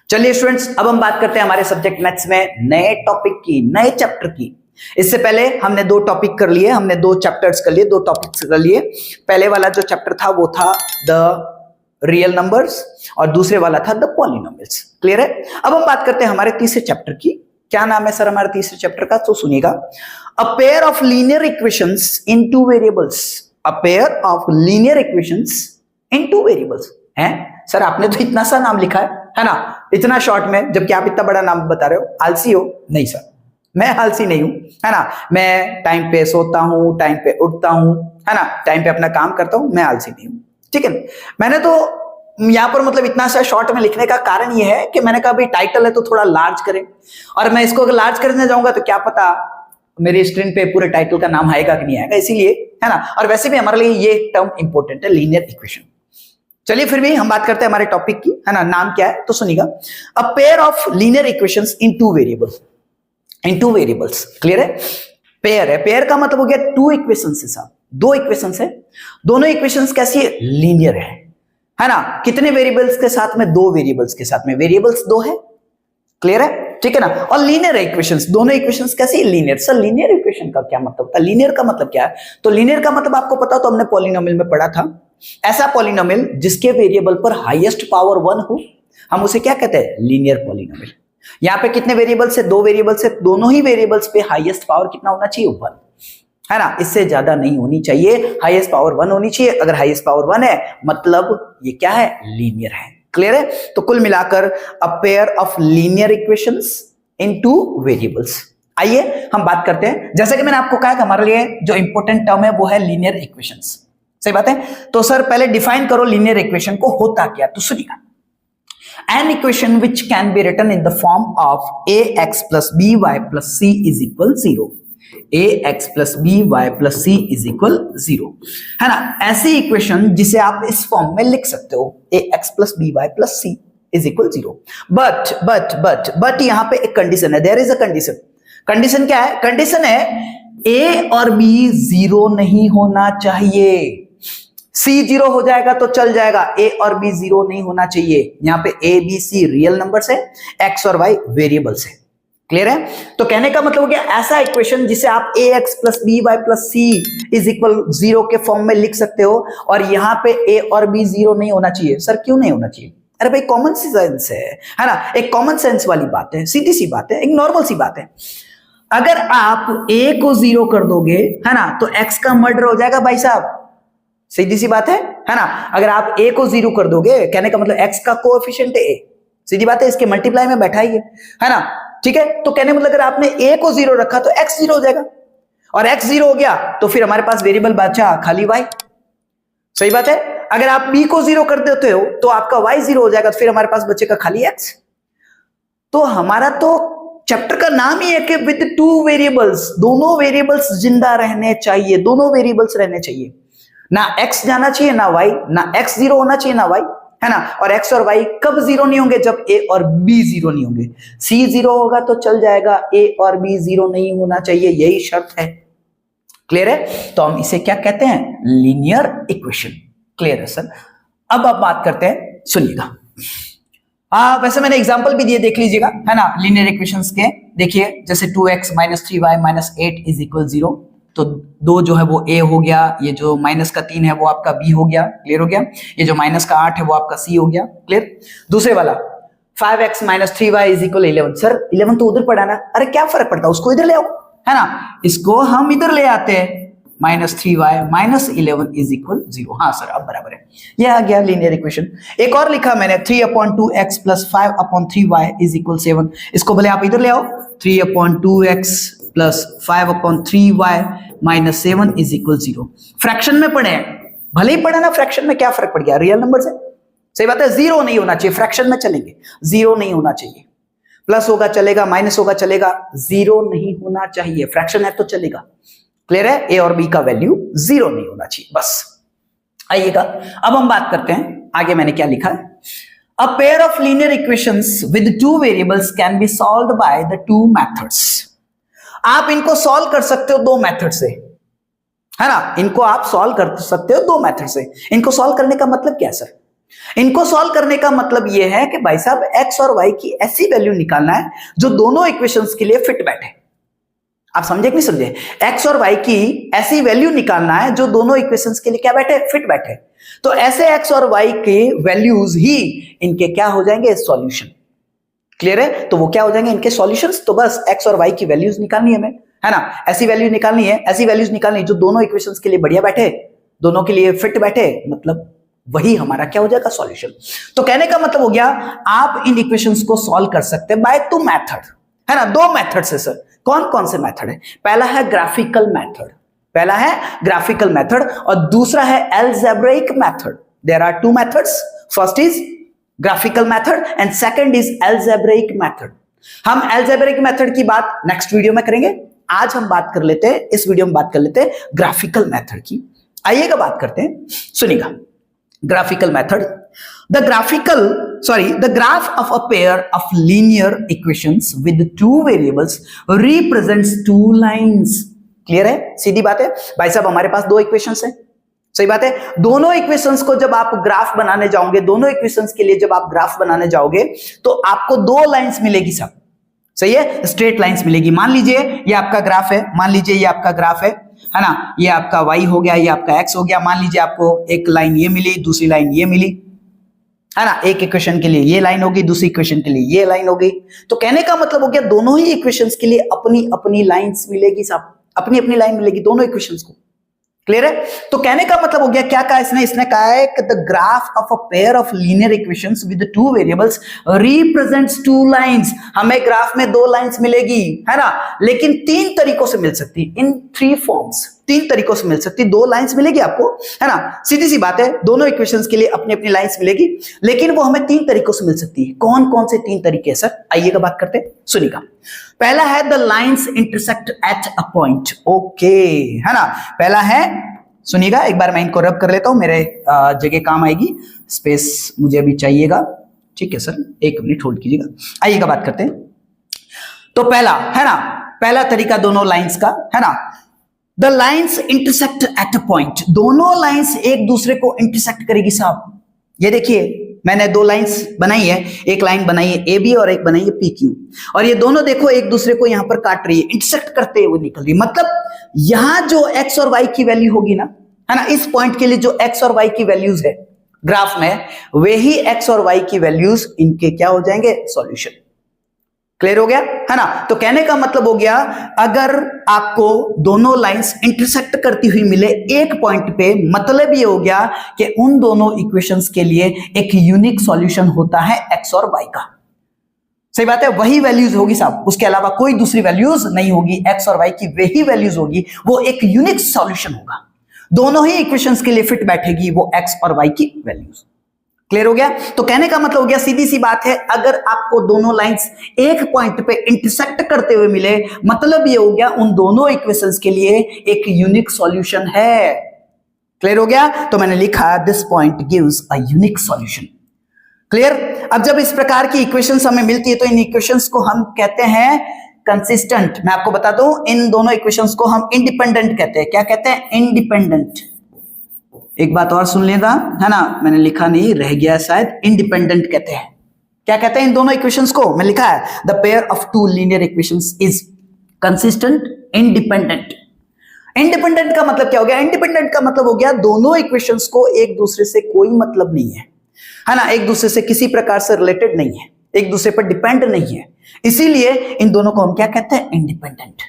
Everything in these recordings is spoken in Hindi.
चलिए स्टूडेंट्स, अब हम बात करते हैं हमारे सब्जेक्ट मैथ्स में नए टॉपिक की, नए चैप्टर की। इससे पहले हमने दो टॉपिक कर लिए, हमने दो चैप्टर्स कर लिए, दो टॉपिक्स कर लिए। पहले वाला जो चैप्टर था वो था द रियल नंबर्स और दूसरे वाला था द पॉलिनोमियल्स। क्लियर है? अब हम बात करते हैं हमारे तीसरे चैप्टर की। क्या नाम है सर हमारे तीसरे चैप्टर का? तो सुनिएगा, a pair of linear equations in two variables. A pair of linear equations in two variables. हैं सर, आपने तो इतना सा नाम लिखा है ना, इतना शॉर्ट में, जबकि आप इतना बड़ा नाम बता रहे हो। आलसी हो? नहीं सर, मैं आलसी नहीं हूं, है ना। मैं टाइम पे सोता हूं, टाइम पे उठता हूं, है ना, टाइम पे अपना काम करता हूं, मैं आलसी नहीं हूं। ठीक है, मैंने तो यहां पर मतलब इतना सा शॉर्ट में लिखने का कारण यह है कि मैंने कहा भाई टाइटल है तो थोड़ा लार्ज करें, और मैं इसको अगर लार्ज करने जाऊंगा तो क्या पता मेरी स्क्रीन पे पूरे टाइटल का नाम आएगा कि नहीं आएगा, इसीलिए, है ना। और वैसे भी हमारे लिए ये टर्म इंपॉर्टेंट है, लीनियर इक्वेशन। चलिए फिर भी हम बात करते हैं हमारे टॉपिक की, है ना। नाम क्या है तो सुनिएगा, a pair of linear equations in two variables. In two variables, clear है? पेयर है, पेयर का मतलब हो गया टू इक्वेशंस है साहब, दो इक्वेशंस है, दोनों इक्वेशंस कैसी है? लीनियर है ना। कितने वेरिएबल्स के साथ में? दो वेरिएबल्स के साथ में, वेरिएबल्स दो है, क्लियर है? ठीक है ना। और लीनियर है इक्वेशंस, दोनों इक्वेशंस कैसी? लीनियर। सर लीनियर इक्वेशन का क्या मतलब होता है? लीनियर का मतलब क्या है? तो लीनियर का मतलब आपको पता हो तो हमने पॉलिनोमियल में पढ़ा था, ऐसा पॉलिनोमियल जिसके वेरिएबल पर हाईएस्ट पावर 1 हो, हम उसे क्या कहते हैं? Linear polynomial. यहां पे कितने वेरिएबल्स है? दो वेरिएबल्स है, दोनों ही वेरिएबल्स पे हाईएस्ट पावर कितना होना चाहिए? 1, है ना। इससे ज्यादा नहीं होनी चाहिए, हाईएस्ट पावर 1 होनी चाहिए। अगर हाईएस्ट पावर 1 है मतलब ये क्या है? लीनियर है। क्लियर है? तो कुल मिलाकर a pair of linear equations into variables. आइए हम बात करते हैं, जैसे कि मैंने आपको कहा कि हमारे लिए जो इंपॉर्टेंट टर्म है वो है लीनियर इक्वेशंस। सही बात है। तो सर पहले डिफाइन करो लीनियर इक्वेशन को, होता क्या? तो सुनिएगा, an equation which can be written in the form of ax plus by plus c is equal 0। ax plus by plus c is equal 0, है ना। ऐसी इक्वेशन जिसे आप इस फॉर्म में लिख सकते हो, ax plus by plus c is equal 0। But यहां पे एक कंडीशन है, there is a condition। Condition क्या है? कंडीशन है a और b 0 नहीं होना चाहिए। C 0 हो जाएगा तो चल जाएगा, A और B 0 नहीं होना चाहिए। यहां पे A, B, C real numbers है, X और Y वेरिएबल्स है। क्लियर है? तो कहने का मतलब हो गया ऐसा इक्वेशन जिसे आप ax plus by plus c is equal 0 के फॉर्म में लिख सकते हो, और यहां पे A और B 0 नहीं होना चाहिए। सर क्यों नहीं होना चाहिए? अरे भाई कॉमन सेंस है ना, एक कॉमन सेंस वाली बात है, सीधी सी बात है, एक नॉर्मल सी बात है। अगर आप A को 0 कर दोगे, है ना, तो X का मर्डर हो जाएगा भाई साहब। सीधी सी बात है ना। अगर आप a को 0 कर दोगे, कहने का मतलब x का कोएफिशिएंट है a, सीधी बात है, इसके मल्टीप्लाई में बैठा ही है ना। ठीक है, तो कहने मतलब अगर आपने a को 0 रखा तो x 0 हो जाएगा, और x 0 हो गया तो फिर हमारे पास वेरिएबल बचा खाली y। सही बात है। अगर आप b को 0 कर देते हो तो आपका y 0 हो जाएगा, तो फिर हमारे पास बचेगा खाली x। तो हमारा तो चैप्टर का नाम ही है कि विद टू वेरिएबल्स, दोनों वेरिएबल्स जिंदा रहने चाहिए, दोनों वेरिएबल्स रहने चाहिए, ना x जाना चाहिए ना y, ना x 0 होना चाहिए ना y, है ना। और x और y कब 0 नहीं होंगे? जब a और b 0 नहीं होंगे। c 0 होगा तो चल जाएगा, a और b 0 नहीं होना चाहिए, यही शर्त है। क्लियर है? तो हम इसे क्या कहते हैं? Linear equation. क्लियर है सर? अब आप बात करते हैं, सुनिएगा। वैसे मैंने एग्जांपल भी दिए, देख लीजिएगा, है ना, लीनियर इक्वेशंस के। देखिए जैसे 2x minus 3y minus 8 is equal 0, तो दो जो है वो a हो गया, ये जो माइनस का 3 है वो आपका b हो गया। क्लियर हो गया? ये जो माइनस का 8 है वो आपका c हो गया। क्लियर? दूसरे वाला 5x minus 3y is equal 11। Sir 11 तो उधर पड़ा ना, अरे क्या फर्क पड़ता है, उसको इधर ले आओ, है ना, इसको हम इधर ले आते हैं। Minus 3y minus 11 is equal 0। हाँ सर अब बराबर है, ये आ गया लीनियर इक्वेशन। एक और लिखा मैंने 3/2x plus 5/3y is equal 7। इसको भले आप इधर ले आओ, 3/2x plus 5/3y minus 7 is equal 0। Fraction में पढ़े हैं, भले ही पढ़े ना, फ्रैक्शन में क्या फर्क पड़ गया, रियल नंबर से। सही बात है, 0 नहीं होना चाहिए, फ्रैक्शन में चलेंगे 0 नहीं होना चाहिए। प्लस होगा चलेगा, माइनस होगा चलेगा, 0 नहीं होना चाहिए, फ्रैक्शन है तो चलेगा। क्लियर है? ए और बी का वैल्यू 0 नहीं होना चाहिए, बस। आइएगा अब हम बात करते हैं आगे, मैंने क्या लिखा है। A pair of linear equations with two variables can be solved by the two methods. आप इनको सॉल्व कर सकते हो दो मेथड से, है ना, इनको आप सॉल्व कर सकते हो दो मेथड से। इनको सॉल्व करने का मतलब क्या है सर? इनको सॉल्व करने का मतलब यह है कि भाई साहब एक्स और वाई की ऐसी वैल्यू निकालना है जो दोनों इक्वेशंस के लिए फिट बैठे। आप समझे कि नहीं समझे? एक्स और वाई की ऐसी वैल्यू निकालना है जो दोनों इक्वेशंस के लिए क्या बैठे, फिट बैठे। तो ऐसे एक्स और वाई के वैल्यूज ही इनके क्या हो जाएंगे, सॉल्यूशन। क्लियर है? तो वो क्या हो जाएंगे, इनके सॉल्यूशंस। तो बस एक्स और वाई की वैल्यूज निकालनी है हमें, है ना? ऐसी वैल्यू निकालनी है, ऐसी वैल्यूज निकालनी जो दोनों इक्वेशंस के लिए बढ़िया बैठे, दोनों के लिए फिट बैठे, मतलब वही हमारा क्या हो जाएगा, सॉल्यूशन। तो कहने का मतलब हो गया आप इन इक्वेशंस को सॉल्व कर सकते हैं बाय 2 मेथड, है ना? 2 मेथड से सर। कौन कौन से मेथड है? पहला है ग्राफिकल मेथड, पहला है ग्राफिकल मेथड, और दूसरा है algebraic method. There are 2 methods, first is graphical method and second is algebraic method. हम अलजेब्रिक मेथड की बात नेक्स्ट वीडियो में करेंगे। आज हम बात कर लेते हैं, इस वीडियो में बात कर लेते हैं ग्राफिकल मेथड की। आइएगा बात करते हैं, सुनिएगा। Graphical method, the graph of a pair of linear equations with 2 variables represents 2 lines। Clear है? सीधी बात है भाई साहब, हमारे पास 2 इक्वेशंस हैं, सही बात है। दोनों इक्वेशंस को जब आप ग्राफ बनाने जाओगे, दोनों इक्वेशंस के लिए जब आप ग्राफ बनाने जाओगे तो आपको 2 लाइंस मिलेगी सब, सही है, स्ट्रेट लाइंस मिलेगी। मान लीजिए ये आपका ग्राफ है, मान लीजिए ये आपका ग्राफ है ना, ये आपका y हो गया, ये आपका x हो गया। मान लीजिए आपको एक लाइन ये मिली, दूसरी लाइन ये मिली, है ना? एक इक्वेशन के लिए ये लाइन होगी, दूसरी इक्वेशन के लिए ये लाइन होगी। तो कहने का मतलब हो गया दोनों ही इक्वेशंस के लिए अपनी अपनी लाइंस मिलेगी साहब, अपनी अपनी लाइन मिलेगी दोनों इक्वेशंस को। क्लियर है? तो कहने का मतलब हो गया, क्या कहा इसने कहा है कि the graph of a pair of linear equations with 2 variables represents 2 lines. हमें ग्राफ में 2 लाइंस मिलेगी, है ना, लेकिन 3 तरीकों से मिल सकती, इन 3 फॉर्म्स, 3 तरीकों से मिल सकती। 2 लाइंस मिलेगी आपको, है ना, सीधी सी बात है, दोनों इक्वेशंस के लिए अपनी अपनी लाइंस मिलेगी, लेकिन वो हमें 3 तरीकों से मिल सकती है। कौन कौन से 3 तरीके हैं सर? आइएगा बात करते हैं, सुनिएगा। पहला है the lines intersect at a point. Okay, है ना, पहला है, सुनिएगा, एक बार मैं इनको रब कर लेता हूं, मेरे जगह काम आएगी, स्पेस मुझे अभी चाहिएगा। ठीक है सर, 1 मिनट होल्ड कीजिएगा। आइएगा बात करते हैं। तो पहला, है ना, पहला तरीका दोनों लाइंस का, है ना, the lines intersect at a point. दोनों लाइंस एक दूसरे को इंटरसेक्ट करेगी साहब। ये देखिए मैंने 2 लाइंस बनाई है, एक लाइन बनाई है AB और एक बनाई है PQ, और ये दोनों देखो एक दूसरे को यहां पर काट रही है, इंटरसेक्ट करते हुए निकल रही है। मतलब यहां जो x और y की वैल्यू होगी ना, है ना, इस पॉइंट के लिए जो x और y की वैल्यूज है ग्राफ में, वे ही x और y की वैल्यूज इनके क्या हो जाएंगे, सॉल्यूशन। क्लियर हो गया, है ना? तो कहने का मतलब हो गया अगर आपको दोनों लाइंस इंटरसेक्ट करती हुई मिले एक पॉइंट पे, मतलब ये हो गया कि उन दोनों इक्वेशंस के लिए एक यूनिक सॉल्यूशन होता है x और y का। सही बात है, वही वैल्यूज होगी साहब, उसके अलावा कोई दूसरी वैल्यूज नहीं होगी, x और y की वही वैल्यूज होगी, वो एक यूनिक सॉल्यूशन होगा। दोनों ही इक्वेशंस के लिए फिट बैठेगी वो x और y की वैल्यूज। क्लियर हो गया? तो कहने का मतलब हो गया, सीधी सी बात है, अगर आपको दोनों लाइंस एक पॉइंट पे इंटरसेक्ट करते हुए मिले, मतलब ये हो गया उन दोनों इक्वेशंस के लिए एक यूनिक सॉल्यूशन है। क्लियर हो गया? तो मैंने लिखा this point gives a unique solution. Clear? अब जब इस प्रकार की इक्वेशंस हमें मिलती है तो इन इक्वेशंस को हम कहते हैं कंसिस्टेंट। मैं आपको बता दूं, इन दोनों इक्वेशंस को हम इंडिपेंडेंट कहते हैं। क्या कहते हैं? इंडिपेंडेंट। एक बात और सुन लेना, है ना, मैंने लिखा नहीं, रह गया शायद, इंडिपेंडेंट कहते हैं। क्या कहते हैं इन दोनों इक्वेशंस को? मैं लिखा है the pair of 2 linear equations is consistent independent. Independent का मतलब क्या हो गया? इंडिपेंडेंट का मतलब हो गया दोनों इक्वेशंस को एक दूसरे से कोई मतलब नहीं है ना, एक दूसरे से किसी प्रकार से रिलेटेड नहीं है, एक दूसरे पर डिपेंड नहीं है, इसीलिए इन दोनों को हम क्या कहते हैं? इंडिपेंडेंट।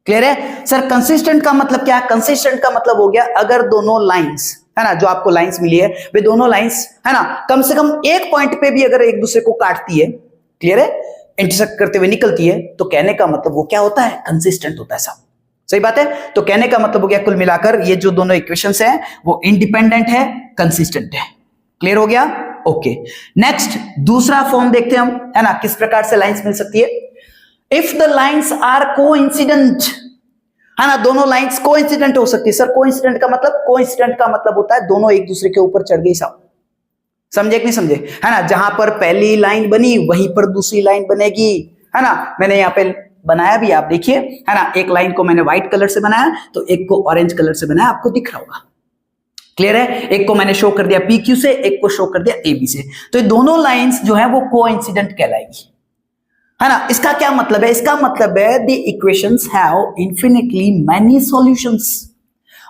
क्लियर है सर? कंसिस्टेंट का मतलब क्या? कंसिस्टेंट का मतलब हो गया अगर दोनों लाइंस, है ना, जो आपको लाइंस मिली है वे दोनों लाइंस, है ना, कम से कम एक पॉइंट पे भी अगर एक दूसरे को काटती है, क्लियर है, इंटरसेक्ट करते हुए निकलती है, तो कहने का मतलब वो क्या होता है? कंसिस्टेंट होता है साहब। सही बात है? तो कहने का मतलब हो गया कुल मिलाकर ये जो दोनों इक्वेशंस हैं वो इंडिपेंडेंट है, कंसिस्टेंट है। क्लियर हो गया? ओके, नेक्स्ट दूसरा फॉर्म देखते हैं हम, है ना, किस प्रकार से लाइंस मिल सकती है। If the lines are coincident, है ना, दोनों लाइंस कोइंसिडेंट हो सकती है। सर कोइंसिडेंट का मतलब? कोइंसिडेंट का मतलब होता है दोनों एक दूसरे के ऊपर चढ़ गई साहब। समझे कि नहीं समझे? है ना, जहां पर पहली लाइन बनी वहीं पर दूसरी लाइन बनेगी, है ना। मैंने यहाँ पे बनाया भी, आप देखिए, है ना, एक लाइन को मैंने व्हाइट कलर से बनाया तो एक को ऑरेंज कलर से बनाया, आपको दिख रहा होगा। क्लियर है? एक को मैंने शो कर दिया PQ से, एक को शो कर दिया AB से, तो ये दोनों लाइंस जो है वो कोइंसिडेंट कहलाएगी, है ना। इसका क्या मतलब है? इसका मतलब है the equations have infinitely many solutions.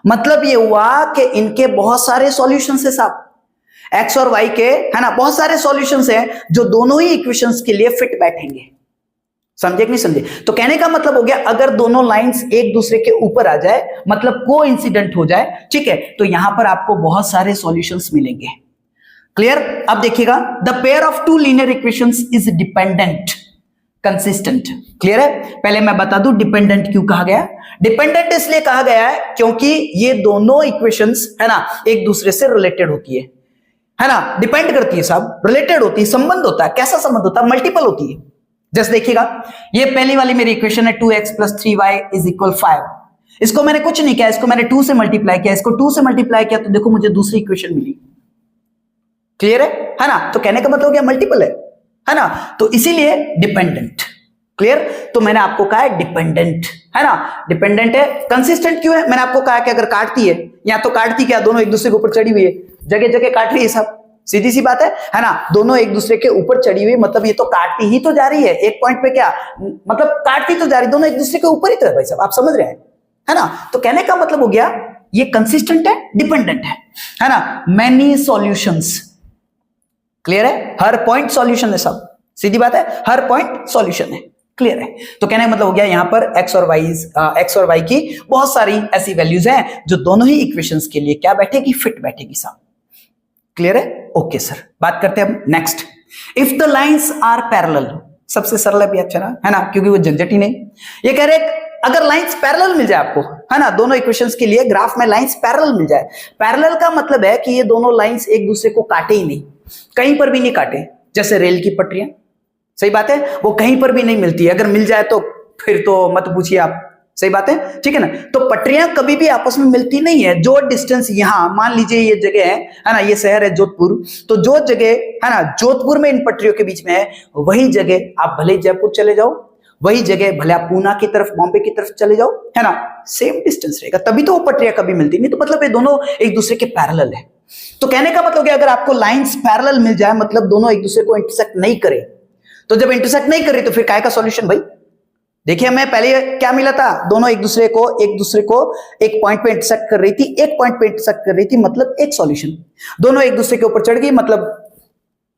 मतलब ये हुआ कि इनके बहुत सारे सॉल्यूशंस है साहब, एक्स और वाई के, है ना, बहुत सारे सॉल्यूशंस हैं जो दोनों ही इक्वेशंस के लिए फिट बैठेंगे। समझे कि नहीं समझे? तो कहने का मतलब हो गया, अगर दोनों लाइंस एक दूसरे के ऊपर आ जाए, मतलब कोइंसिडेंट हो जाए, ठीक है, तो यहां पर आपको बहुत सारे सॉल्यूशंस मिलेंगे। क्लियर? अब देखिएगा, the pair of two linear equations is dependent consistent. Clear है? पहले मैं बता दूं डिपेंडेंट क्यों कहा गया। डिपेंडेंट इसलिए कहा गया है क्योंकि ये दोनों इक्वेशंस, है ना, एक दूसरे से रिलेटेड होती है ना, डिपेंड करती है साहब, रिलेटेड होती है, संबंध होता है। कैसा संबंध होता है? मल्टीपल होती है। जैसे देखिएगा, ये पहली वाली मेरी इक्वेशन है 2x + 3y = 5। इसको मैंने कुछ नहीं किया, इसको मैंने 2 से मल्टीप्लाई किया, इसको 2 से मल्टीप्लाई किया, तो देखो मुझे दूसरी इक्वेशन मिली। क्लियर है ना? तो कहने का मतलब हो गया मल्टीपल है ना, तो इसीलिए डिपेंडेंट। क्लियर? तो मैंने आपको कहा है डिपेंडेंट, है ना, डिपेंडेंट है। कंसिस्टेंट क्यों है? मैंने आपको कहा कि अगर काटती है, या तो काटती क्या, दोनों एक दूसरे के ऊपर चढ़ी हुई है, जगह जगह काट रही है सब, सीधी सी बात है ना, दोनों एक दूसरे के ऊपर चढ़ी हुई, मतलब ये तो काटती ही तो जा रही है, एक पॉइंट पे क्या मतलब काटती तो जा रही, दोनों एक दूसरे के ऊपर ही तो है भाई साहब, आप समझ रहे हैं, है ना। तो कहने का मतलब हो गया ये कंसिस्टेंट है, डिपेंडेंट है ना। Many solutions. क्लियर है? हर पॉइंट सॉल्यूशन है सब, सीधी बात है, हर पॉइंट सॉल्यूशन है। क्लियर है? तो कहने का मतलब हो गया यहां पर एक्स और वाई की बहुत सारी ऐसी वैल्यूज हैं जो दोनों ही इक्वेशंस के लिए क्या बैठेगी, फिट बैठेगी साहब। क्लियर है? ओके सर, बात करते हैं अब next. If the lines are parallel, सबसे सरल भी अच्छा ना, है ना, क्योंकि वो झंझट ही नहीं। ये कह रहे अगर लाइंस पैरेलल मिल जाए आपको, है ना, दोनों इक्वेशंस के लिए ग्राफ में लाइंस पैरेलल मिल जाए। पैरेलल का मतलब है कि ये दोनों लाइंस एक दूसरे को काटे ही नहीं, कहीं पर भी नहीं काटे, जैसे रेल की पटरियां। सही बात है, वो कहीं पर भी नहीं मिलती है, अगर मिल जाए तो फिर तो मत पूछिए आप। सही बात है, ठीक है ना। तो पटरियां कभी भी आपस में मिलती नहीं है। जो डिस्टेंस यहां मान लीजिए ये जगह है ना, ये शहर है जोधपुर, तो जो जगह है ना जोधपुर में इन पटरियों के बीच में है, वही जगह आप भले जयपुर चले जाओ, वही जगह भले आप पूना की तरफ, बॉम्बे की तरफ चले जाओ, है ना, सेम डिस्टेंस रहेगा, तभी तो वो पटरियां कभी मिलती नहीं। तो मतलब ये दोनों एक दूसरे के पैरेलल है। तो कहने का मतलब कि अगर आपको लाइंस पैरेलल मिल जाए, मतलब दोनों एक दूसरे को इंटरसेक्ट नहीं करे, तो जब इंटरसेक्ट नहीं कर रही तो फिर काय का सॉल्यूशन भाई? देखिए हमें पहले क्या मिला था, दोनों एक दूसरे को एक पॉइंट पे इंटरसेक्ट कर रही थी, एक पॉइंट पे इंटरसेक्ट कर रही थी, मतलब एक सॉल्यूशन। दोनों एक दूसरे के ऊपर चढ़ गई, मतलब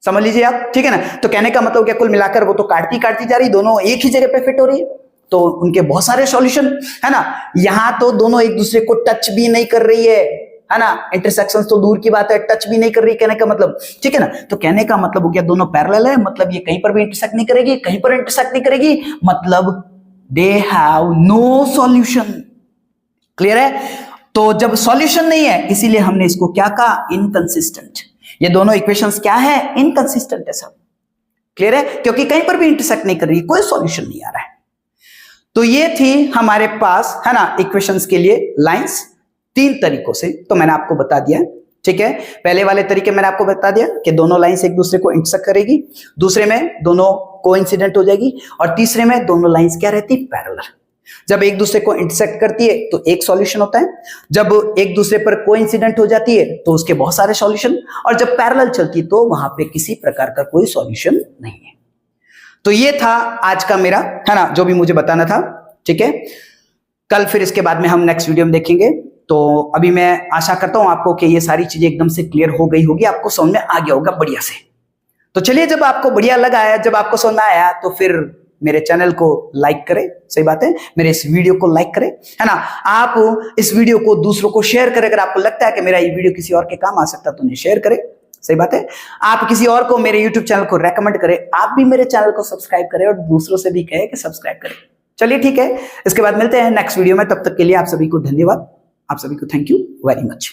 समझ लीजिए आप, ठीक है ना। तो कहने का मतलब क्या, कुल मिलाकर वो तो काटती जा रही, दोनों एक ही जगह पे फिट हो रही है, तो उनके बहुत सारे सॉल्यूशन, है ना। यहां तो दोनों एक दूसरे को टच भी नहीं कर रही है ना, इंटरसेक्शन तो दूर की बात है, टच भी नहीं कर रही, कहने का मतलब, ठीक है ना। तो कहने का मतलब हो गया दोनों पैरेलल है, मतलब ये कहीं पर भी इंटरसेक्ट नहीं करेगी, कहीं पर इंटरसेक्ट नहीं करेगी, मतलब they have no solution. Clear है? तो जब सॉल्यूशन नहीं है, इसीलिए हमने इसको क्या कहा, इनकंसिस्टेंट। ये दोनों इक्वेशंस क्या है, इनकंसिस्टेंट है सब। क्लियर है? क्योंकि कहीं पर भी इंटरसेक्ट नहीं कर रही, कोई सॉल्यूशन नहीं आ रहा है। तो ये थी हमारे पास, है ना, इक्वेशंस के लिए लाइंस 3 तरीकों से, तो मैंने आपको बता दिया, ठीक है। पहले वाले तरीके मैंने आपको बता दिया कि दोनों लाइंस एक दूसरे को इंटरसेक्ट करेगी, दूसरे में दोनों कोइंसिडेंट हो जाएगी, और तीसरे में दोनों लाइंस क्या रहती, पैरेलल। जब एक दूसरे को इंटरसेक्ट करती है तो एक सॉल्यूशन होता है, जब एक दूसरे पर कोइंसिडेंट हो जाती है तो उसके बहुत सारे सॉल्यूशन, और जब पैरेलल चलती है तो वहां पे किसी प्रकार का कोई सॉल्यूशन नहीं है। तो ये था आज का मेरा, है ना, जो भी मुझे बताना था, ठीक है। कल फिर इसके बाद में हम नेक्स्ट वीडियो में देखेंगे। तो अभी मैं आशा करता हूं आपको कि ये सारी चीजें एकदम से क्लियर हो गई होगी, आपको समझ में आ गया होगा बढ़िया से। तो चलिए, जब आपको बढ़िया लगा है, जब आपको समझ में आया, तो फिर मेरे चैनल को लाइक करें, सही बात है, मेरे इस वीडियो को लाइक करें, है ना। आप इस वीडियो को दूसरों को शेयर करें, अगर आपको लगता है कि मेरा ये वीडियो किसी और के काम आ सकता है तो उन्हें शेयर करें, सही बात है। आप किसी और को मेरे YouTube चैनल को रेकमेंड करें, आप भी मेरे चैनल को सब्सक्राइब करें और दूसरों से भी कहें कि सब्सक्राइब करें। चलिए ठीक है, इसके बाद मिलते हैं नेक्स्ट वीडियो में, तब तक के लिए आप सभी को धन्यवाद, आप सभी को थैंक यू वेरी मच।